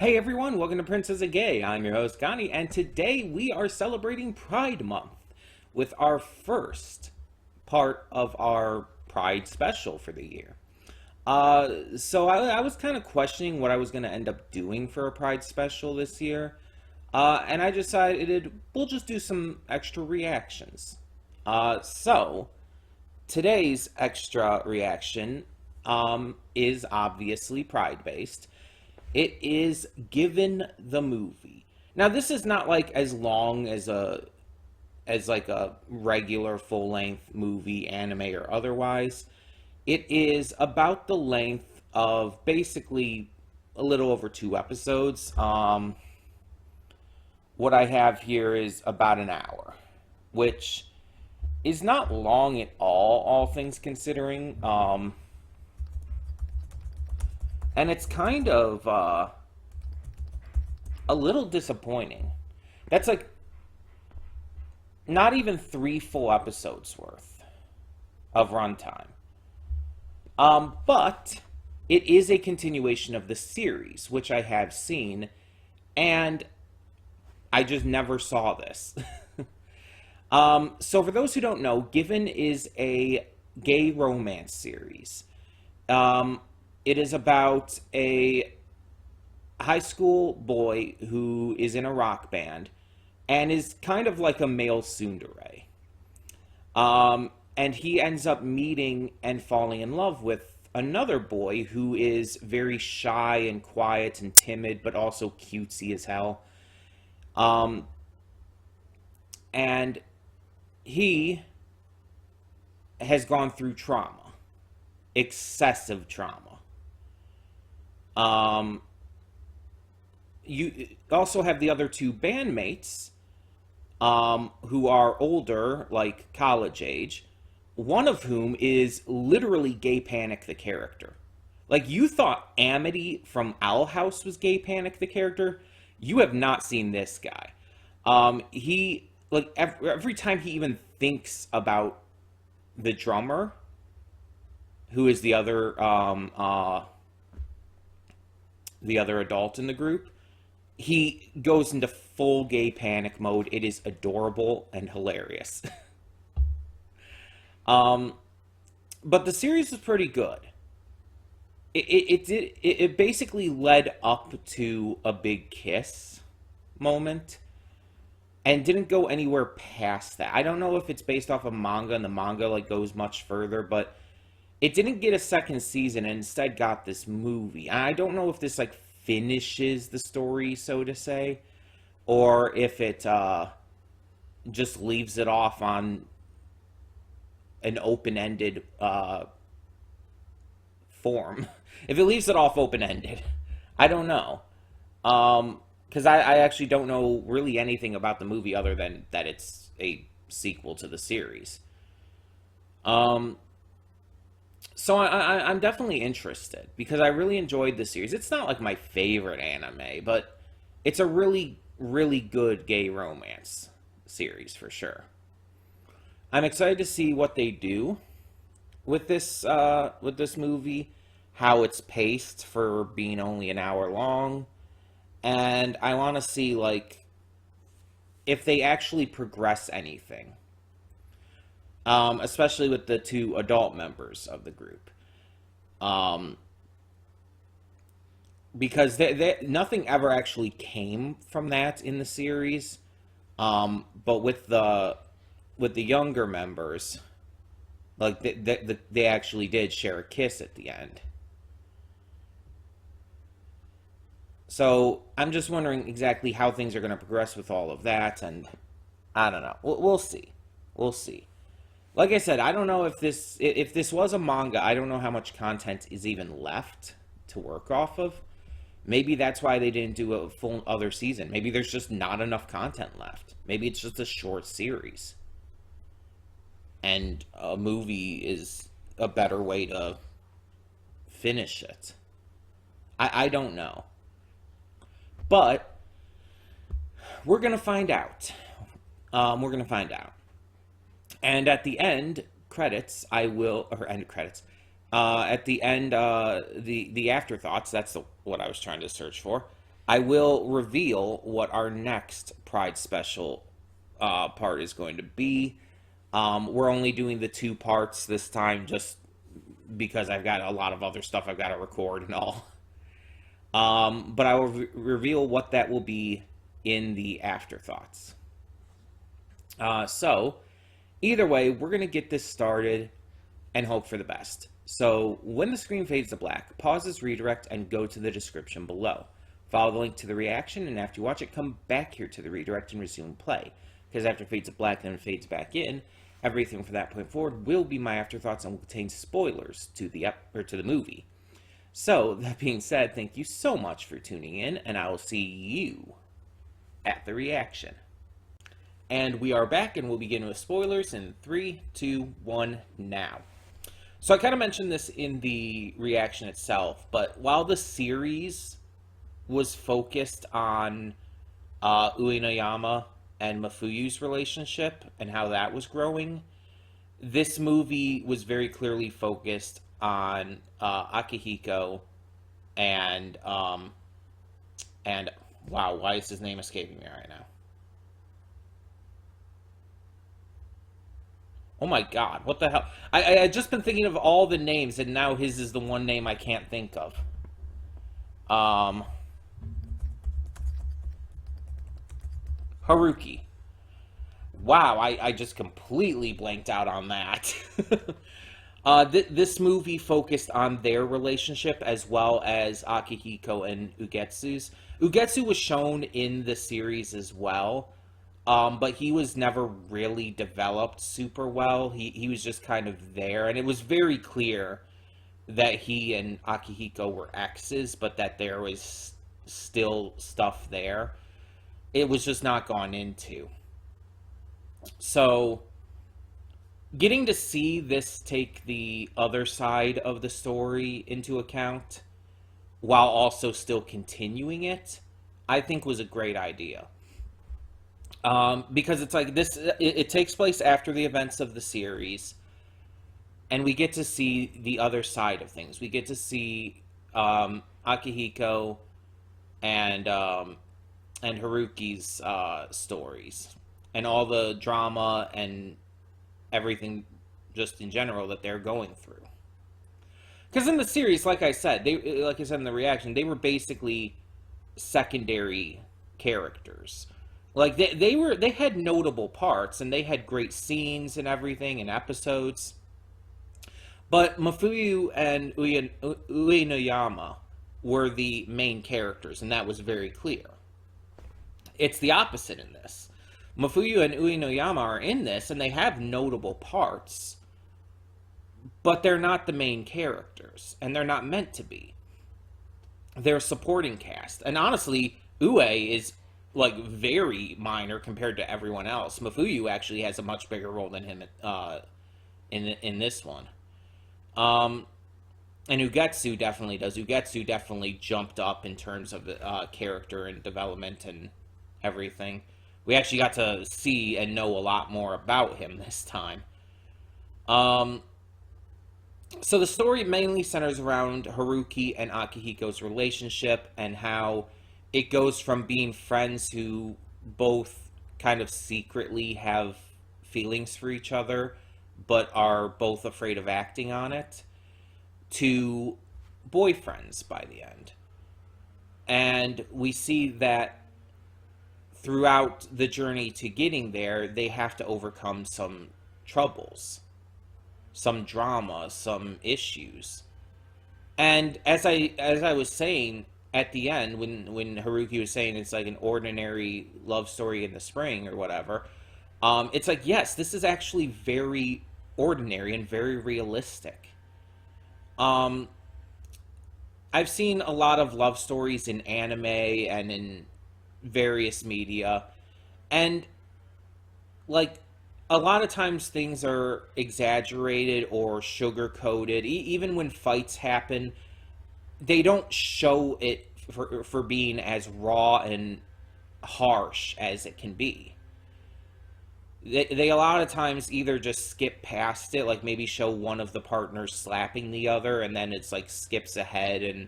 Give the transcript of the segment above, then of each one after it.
Hey everyone, welcome to Princess of Gay. I'm your host Connie, and today we are celebrating Pride Month with our first part of our Pride special for the year. So I was kind of questioning what I was going to end up doing for a Pride special this year, and I decided we'll just do some extra reactions. So today's extra reaction is obviously Pride based. It is Given the movie. Now this is not like as long as a regular full length movie, anime or otherwise. It is about the length of basically a little over 2 episodes. What I have here is about an hour, which is not long at all things considering. And it's kind of a little disappointing. That's like not even 3 full episodes worth of runtime. But it is a continuation of the series, which I have seen, and I just never saw this. So for those who don't know, Given is a gay romance series. It is about a high school boy who is in a rock band and is kind of like a male tsundere. And he ends up meeting and falling in love with another boy who is very shy and quiet and timid, but also cutesy as hell. And he has gone through trauma, excessive trauma. You also have the other two bandmates, who are older, like college age, one of whom is literally Gay Panic the character. Like, you thought Amity from Owl House was Gay Panic the character. You have not seen this guy. He, like, every time he even thinks about the drummer, who is the other adult in the group, he goes into full Gay Panic mode. It is adorable and hilarious. But the series was pretty good. It basically led up to a big kiss moment and didn't go anywhere past that. I don't know if it's based off of manga and the manga like goes much further, but it didn't get a second season and instead got this movie. And I don't know if this like finishes the story, so to say, or if it just leaves it off on an open-ended form. If it leaves it off open-ended, I don't know. Because I actually don't know really anything about the movie other than that it's a sequel to the series. So I'm definitely interested because I really enjoyed the series. It's not like my favorite anime, but it's a really, really good gay romance series for sure. I'm excited to see what they do with this movie, how it's paced for being only an hour long, and I want to see like if they actually progress anything. Especially with the two adult members of the group. Because nothing ever actually came from that in the series. But with the younger members, like they actually did share a kiss at the end. So I'm just wondering exactly how things are going to progress with all of that, and I don't know. We'll see. We'll see. Like I said, I don't know if this was a manga. I don't know how much content is even left to work off of. Maybe that's why they didn't do a full other season. Maybe there's just not enough content left. Maybe it's just a short series. And a movie is a better way to finish it. I don't know. But we're going to find out. We're going to find out. And at the end credits, end credits. At the end, the afterthoughts. That's what I was trying to search for. I will reveal what our next Pride special part is going to be. We're only doing the 2 parts this time just because I've got a lot of other stuff I've got to record and all. But I will reveal what that will be in the afterthoughts. So, either way, we're going to get this started and hope for the best. So, when the screen fades to black, pause this redirect and go to the description below. Follow the link to the reaction, and after you watch it, come back here to the redirect and resume play. Because after it fades to black and it fades back in, everything from that point forward will be my afterthoughts and will contain spoilers to the movie. So, that being said, thank you so much for tuning in, and I will see you at the reaction. And we are back, and we'll begin with spoilers in 3, 2, 1, now. So I kind of mentioned this in the reaction itself, but while the series was focused on Uenoyama and Mafuyu's relationship and how that was growing, this movie was very clearly focused on Akihiko and wow, why is his name escaping me right now? Oh my god, what the hell? I just been thinking of all the names, and now his is the one name I can't think of. Haruki. Wow, I just completely blanked out on that. This movie focused on their relationship as well as Akihiko and Ugetsu's. Ugetsu was shown in the series as well, but he was never really developed super well. He was just kind of there, and it was very clear that he and Akihiko were exes, but that there was still stuff there. It was just not gone into. So, getting to see this take the other side of the story into account while also still continuing it, I think was a great idea. Because it's like this, it takes place after the events of the series, and we get to see the other side of things. We get to see Akihiko and Haruki's stories, and all the drama and everything just in general that they're going through. Because in the series, like I said in the reaction, they were basically secondary characters. Like they had notable parts and they had great scenes and everything and episodes. But Mafuyu and Uenoyama were the main characters, and that was very clear. It's the opposite in this. Mafuyu and Uenoyama are in this, and they have notable parts, but they're not the main characters, and they're not meant to be. They're a supporting cast. And honestly, Ue is like very minor compared to everyone else. Mafuyu actually has a much bigger role than him in this one. And Ugetsu definitely does. Ugetsu definitely jumped up in terms of character and development and everything. We actually got to see and know a lot more about him this time. So the story mainly centers around Haruki and Akihiko's relationship and how it goes from being friends who both kind of secretly have feelings for each other but are both afraid of acting on it to boyfriends by the end. And we see that throughout the journey to getting there, they have to overcome some troubles, some drama, some issues. And as I was saying at the end, when Haruki was saying it's like an ordinary love story in the spring or whatever, it's like, yes, this is actually very ordinary and very realistic. I've seen a lot of love stories in anime and in various media, and like a lot of times things are exaggerated or sugar coated. Even when fights happen, they don't show it for being as raw and harsh as it can be. They a lot of times either just skip past it, like maybe show one of the partners slapping the other, and then it's like skips ahead and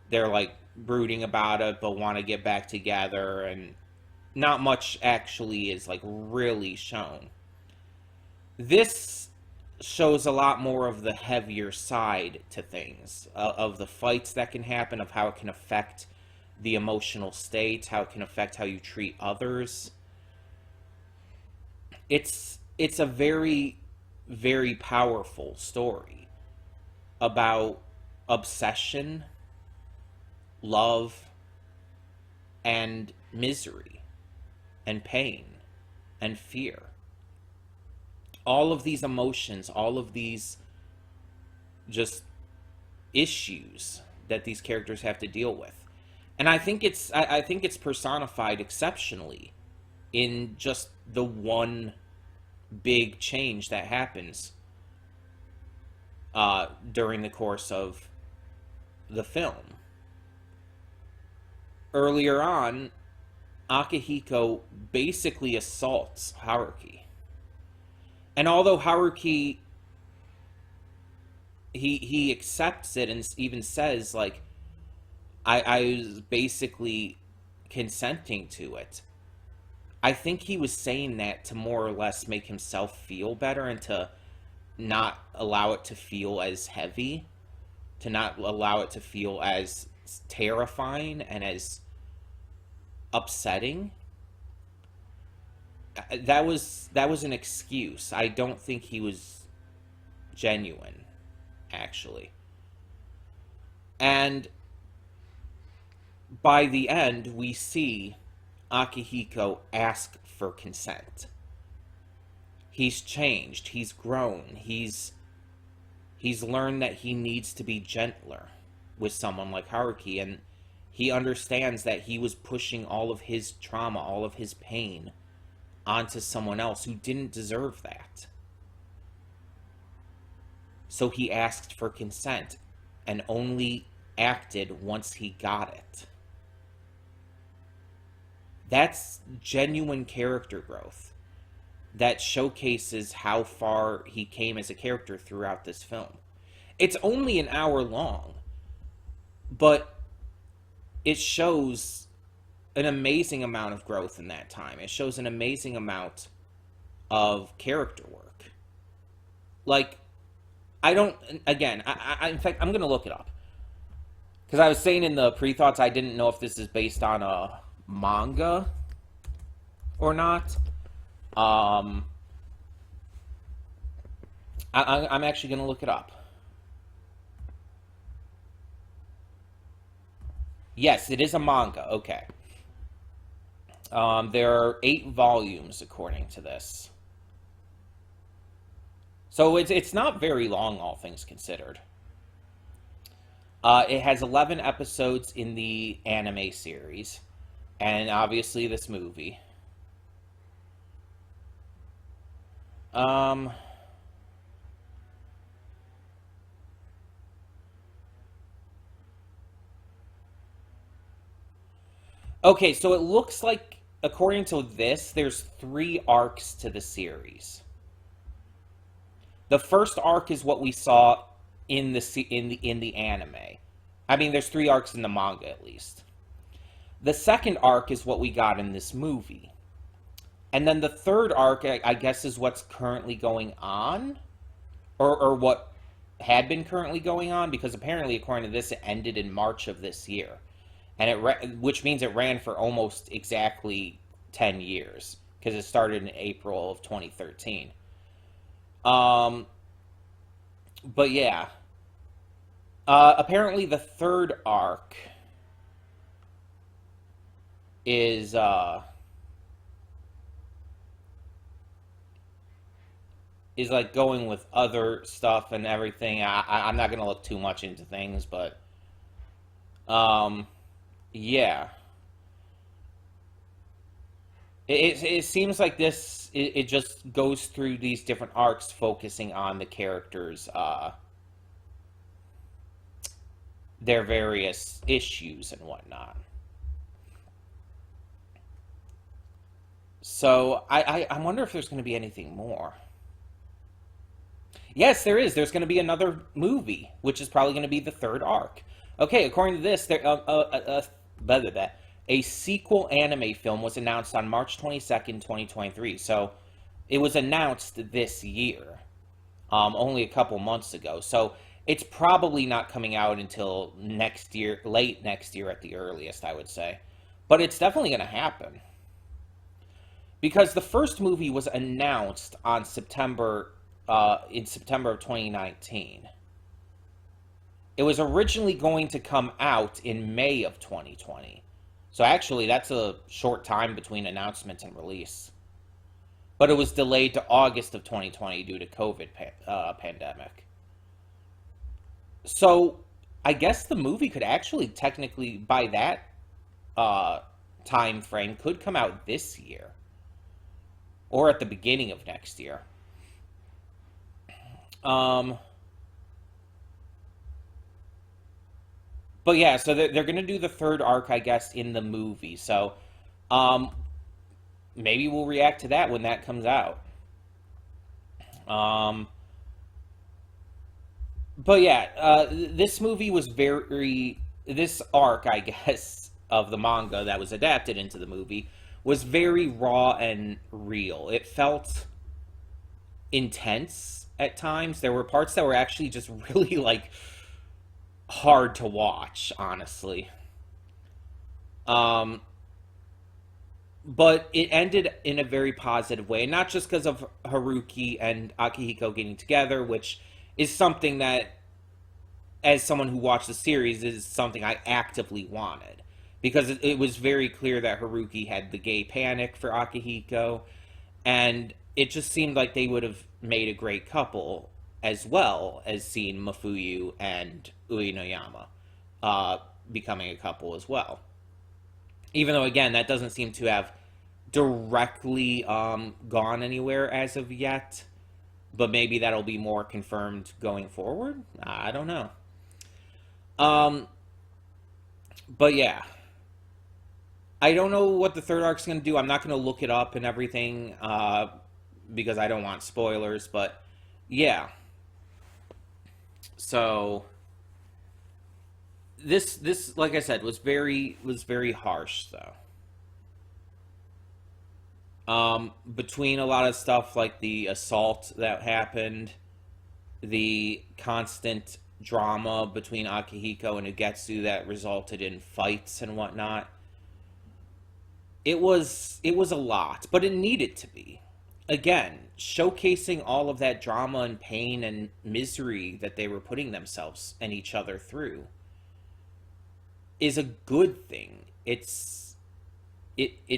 they're like brooding about it but want to get back together, and not much actually is like really shown. This shows a lot more of the heavier side to things, of the fights that can happen, of how it can affect the emotional state, how it can affect how you treat others. It's a very, very powerful story about obsession, love, and misery, and pain, and fear. All of these emotions, all of these just issues that these characters have to deal with. And I think it's personified exceptionally in just the one big change that happens during the course of the film. Earlier on, Akihiko basically assaults Haruki. And although Haruki, he accepts it and even says, like, I was basically consenting to it, I think he was saying that to more or less make himself feel better and to not allow it to feel as heavy, to not allow it to feel as terrifying and as upsetting. That was an excuse. I don't think he was genuine, actually. And by the end, we see Akihiko ask for consent. He's changed. He's grown. He's learned that he needs to be gentler with someone like Haruki, and he understands that he was pushing all of his trauma, all of his pain onto someone else who didn't deserve that. So he asked for consent and only acted once he got it. That's genuine character growth that showcases how far he came as a character throughout this film. It's only an hour long, but it shows an amazing amount of growth in that time. It shows an amazing amount of character work. Like, I don't, again, in fact, I'm going to look it up. Because I was saying in the pre-thoughts, I didn't know if this is based on a manga or not. I'm actually going to look it up. Yes, it is a manga. Okay. There are 8 volumes according to this. So it's not very long, all things considered. It has 11 episodes in the anime series, and obviously this movie. Okay, so it looks like, according to this, there's 3 arcs to the series. The first arc is what we saw in the anime. I mean, there's 3 arcs in the manga, at least. The second arc is what we got in this movie. And then the third arc, I guess, is what's currently going on? Or what had been currently going on? Because apparently, according to this, it ended in March of this year. And which means it ran for almost exactly 10 years. Because it started in April of 2013. But yeah. Apparently the third arc is like going with other stuff and everything. I'm not gonna look too much into things, but yeah. It seems like this, it just goes through these different arcs focusing on the characters, their various issues and whatnot. So, I wonder if there's going to be anything more. Yes, there is. There's going to be another movie, which is probably going to be the third arc. Okay, according to this, blah, blah, blah. A sequel anime film was announced on March 22nd, 2023. So it was announced this year, only a couple months ago. So it's probably not coming out until next year, late next year at the earliest, I would say. But it's definitely going to happen because the first movie was announced on in September of 2019. It was originally going to come out in May of 2020. So actually, that's a short time between announcement and release. But it was delayed to August of 2020 due to COVID pandemic. So I guess the movie could actually technically, by that time frame, could come out this year or at the beginning of next year. Um, but yeah, so they're going to do the third arc, I guess, in the movie. So um, maybe we'll react to that when that comes out. Um, but yeah, this movie was this arc, I guess, of the manga that was adapted into the movie was very raw and real. It felt intense at times. There were parts that were actually just really like hard to watch, honestly. Um, but it ended in a very positive way, not just because of Haruki and Akihiko getting together, which is something that, as someone who watched the series, is something I actively wanted. Because it was very clear that Haruki had the gay panic for Akihiko, and it just seemed like they would have made a great couple, as well as seeing Mafuyu and Uenoyama becoming a couple as well. Even though, again, that doesn't seem to have directly gone anywhere as of yet, but maybe that'll be more confirmed going forward. I don't know. Um, but yeah, I don't know what the third arc's going to do. I'm not going to look it up and everything because I don't want spoilers. But yeah, so this like I said was very harsh though. Between a lot of stuff like the assault that happened, the constant drama between Akihiko and Ugetsu that resulted in fights and whatnot. It was a lot, but it needed to be. Again, showcasing all of that drama and pain and misery that they were putting themselves and each other through is a good thing. It's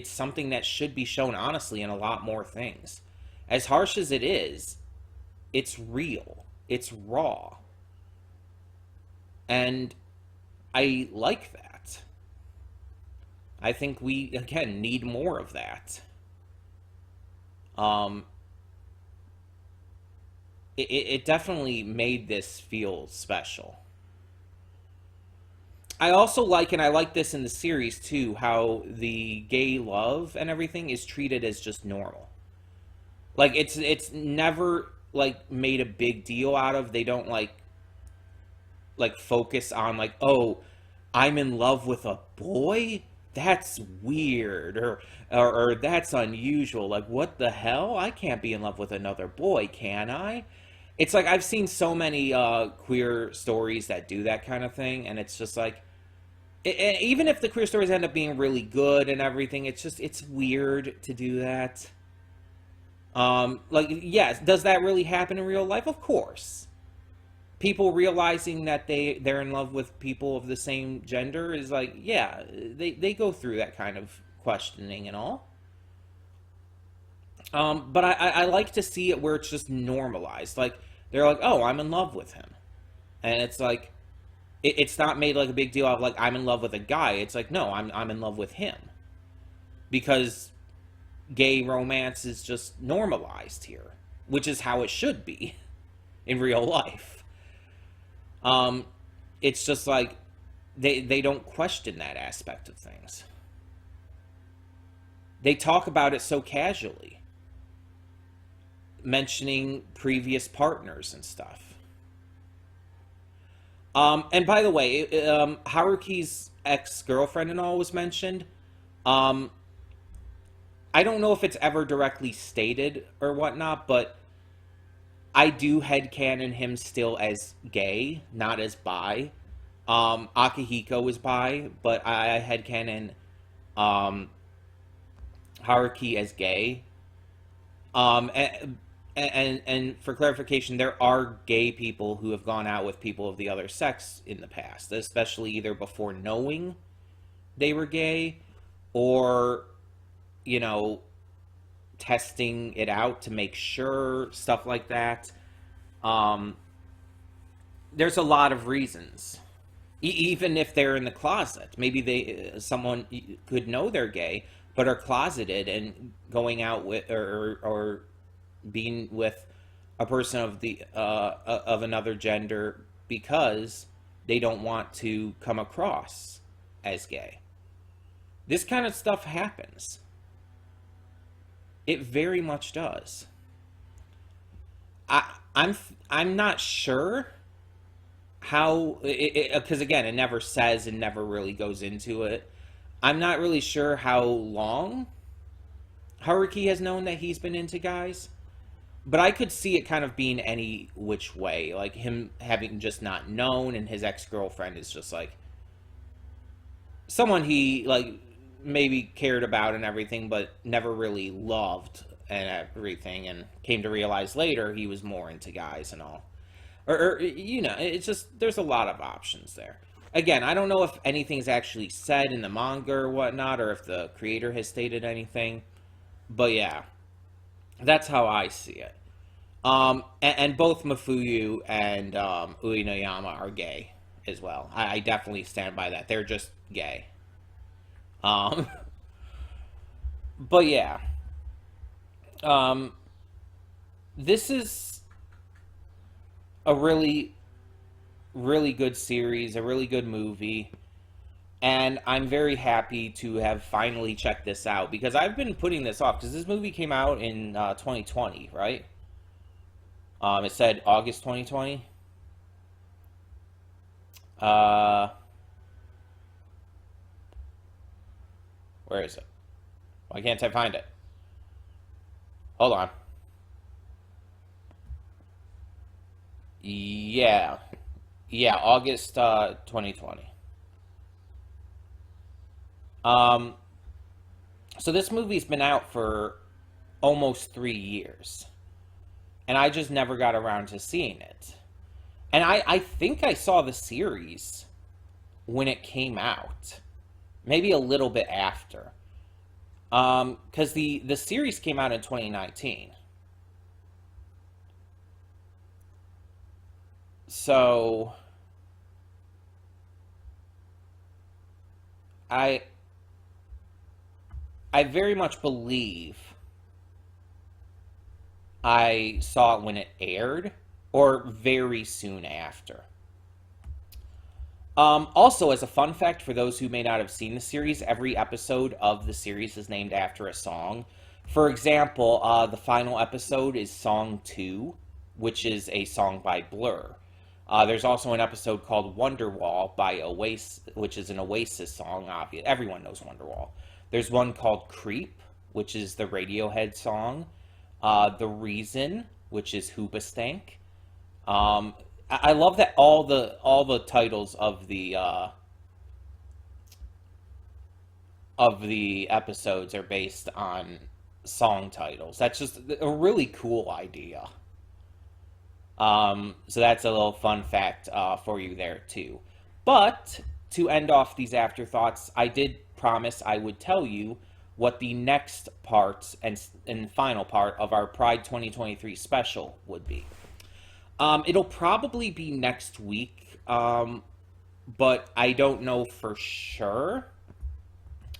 something that should be shown honestly in a lot more things. As harsh as it is, it's real. It's raw. And I like that. I think we again need more of that. Um it definitely made this feel special. I also like, and I like this in the series too, how the gay love and everything is treated as just normal. Like it's never like made a big deal out of. They don't like focus on like, oh, I'm in love with a boy. That's weird, or that's unusual. Like, what the hell? I can't be in love with another boy, can I? It's like I've seen so many queer stories that do that kind of thing, and it's just like, even if the queer stories end up being really good and everything, it's weird to do that. Like, yes, does that really happen in real life? Of course. People realizing that they're in love with people of the same gender is like, yeah, they go through that kind of questioning and all. But I like to see it where it's just normalized. Like, they're like, oh, I'm in love with him. And it's like, it's not made like a big deal of like, I'm in love with a guy. It's like, no, I'm in love with him. Because gay romance is just normalized here, which is how it should be in real life. Um, it's just like they don't question that aspect of things. They talk about it so casually, mentioning previous partners and stuff. And by the way, Haruki's ex-girlfriend and all was mentioned. Um, I don't know if it's ever directly stated or whatnot, but I do headcanon him still as gay, not as bi. Akihiko is bi, but I headcanon um, Haruki as gay. And for clarification, there are gay people who have gone out with people of the other sex in the past, especially either before knowing they were gay or, you know, testing it out to make sure, stuff like that. Um, there's a lot of reasons. Even if they're in the closet, maybe someone could know they're gay, but are closeted and going out with or being with a person of another gender because they don't want to come across as gay. This kind of stuff happens. It very much does. I I'm I'm not sure how, because again, it never says and never really goes into it. I'm not really sure how long Haruki has known that he's been into guys, but I could see it kind of being any which way, like him having just not known, and his ex girlfriend is just like someone he like maybe cared about and everything, but never really loved and everything, and came to realize later he was more into guys and all. Or you know, it's just there's a lot of options there. Again, I don't know if anything's actually said in the manga or whatnot, or if the creator has stated anything. But yeah, that's how I see it. And both Mafuyu and Uenoyama are gay as well. I definitely stand by that. They're just gay. Um, but yeah, um, this is a really, really good series, a really good movie. And I'm very happy to have finally checked this out because I've been putting this off because this movie came out in 2020, right? It said August 2020. Uh, where is it? Why can't I find it? Hold on. Yeah, yeah, August 2020. Um, so this movie's been out for almost 3 years, and I just never got around to seeing it. And I think I saw the series when it came out, maybe a little bit after. Because the series came out in 2019. So I I very much believe I saw it when it aired or very soon after. Also, as a fun fact for those who may not have seen the series, every episode of the series is named after a song. For example, the final episode is Song 2, which is a song by Blur. There's also an episode called Wonderwall by Oasis, which is an Oasis song, obvious. Everyone knows Wonderwall. There's one called Creep, which is the Radiohead song. The Reason, which is Hoobastank. I love that all the titles of the episodes are based on song titles. That's just a really cool idea. So that's a little fun fact for you there too. But to end off these afterthoughts, I did promise I would tell you what the next part and final part of our Pride 2023 special would be. It'll probably be next week, but I don't know for sure.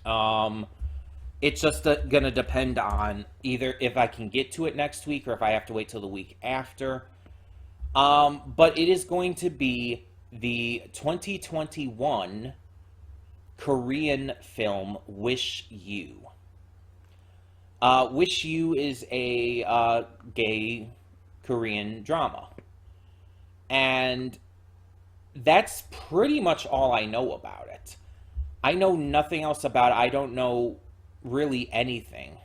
Um, it's just gonna depend on either if I can get to it next week or if I have to wait till the week after. But it is going to be the 2021 Korean film Wish You. Wish You is a gay Korean drama. And that's pretty much all I know about it. I know nothing else about it. I don't know really anything.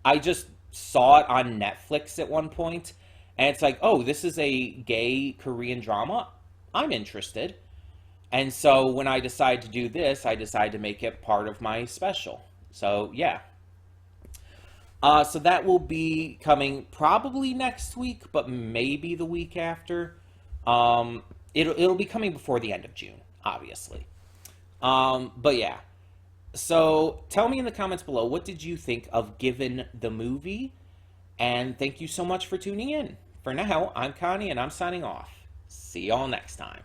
I just saw it on Netflix at one point, and it's like, oh, this is a gay Korean drama. I'm interested. And so when I decide to do this, I decide to make it part of my special. So yeah. So that will be coming probably next week, but maybe the week after. It'll be coming before the end of June, obviously. But yeah. So tell me in the comments below, what did you think of Given the movie? And thank you so much for tuning in. For now, I'm Connie and I'm signing off. See y'all next time.